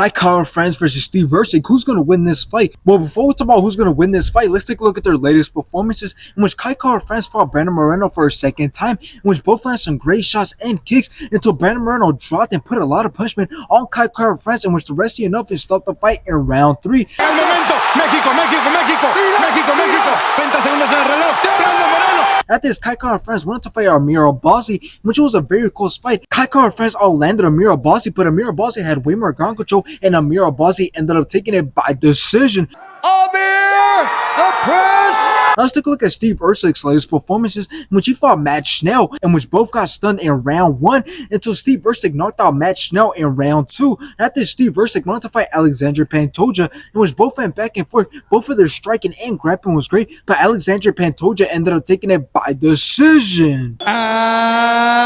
Kai Kara-France versus Steve Erceg. Who's going to win this fight? Well, before we talk about who's going to win this fight, let's take a look at their latest performances, in which Kai Kara-France fought Brandon Moreno for a second time, in which both landed some great shots and kicks until Brandon Moreno dropped and put a lot of punishment on Kai Kara-France, in which the rest enough and stopped the fight in round 3. Al momento, México, México, México, México, México, 30 segundos en el reloj, Brandon Moreno. After this, Kai Kara-France went to fight Amir Albazi, which was a very close fight. Kai Kara-France outlanded Amir Albazi, but Amir Albazi had way more ground control, and Amir Albazi ended up taking it by decision. Amir, the press. Now let's take a look at Steve Erceg's latest performances, in which he fought Matt Schnell, in which both got stunned in round 1 until Steve Erceg knocked out Matt Schnell in round 2. After Steve Erceg went to fight Alexander Pantoja, in which both went back and forth. Both of their striking and grappling was great, but Alexander Pantoja ended up taking it by decision. And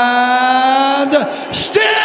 still.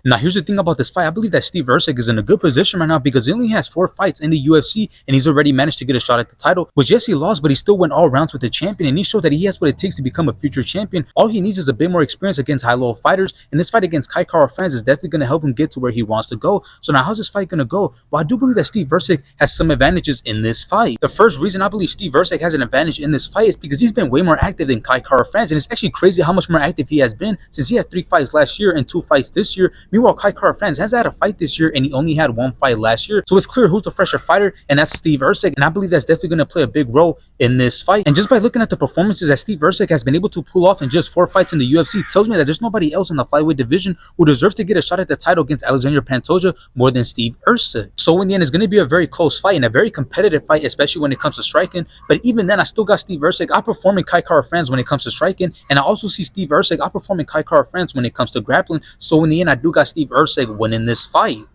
Now, here's the thing about this fight. I believe that Steve Erceg is in a good position right now because he only has 4 fights in the UFC, and he's already managed to get a shot at the title, which, yes, he lost, but he still went all rounds with the champion, and he showed that he has what it takes to become a future champion. All he needs is a bit more experience against high-level fighters, and this fight against Kai Kara-France is definitely going to help him get to where he wants to go. So now, how's this fight going to go? Well, I do believe that Steve Erceg has some advantages in this fight. The first reason I believe Steve Erceg has an advantage in this fight is because he's been way more active than Kai Kara-France, and it's actually crazy how much more active he has been since he had 3 fights last year and 2 fights this year. Meanwhile, Kai Kara-France has had a fight this year, and he only had 1 fight last year. So it's clear who's the fresher fighter, and that's Steve Erceg. And I believe that's definitely going to play a big role in this fight. And just by looking at the performances that Steve Erceg has been able to pull off in just 4 fights in the UFC, tells me that there's nobody else in the flyweight division who deserves to get a shot at the title against Alexander Pantoja more than Steve Erceg. So in the end, it's going to be a very close fight and a very competitive fight, especially when it comes to striking. But even then, I still got Steve Erceg outperforming Kai Kara-France when it comes to striking, and I also see Steve Erceg outperforming Kai Kara-France when it comes to grappling. So in the end, I do got Steve Erceg winning this fight.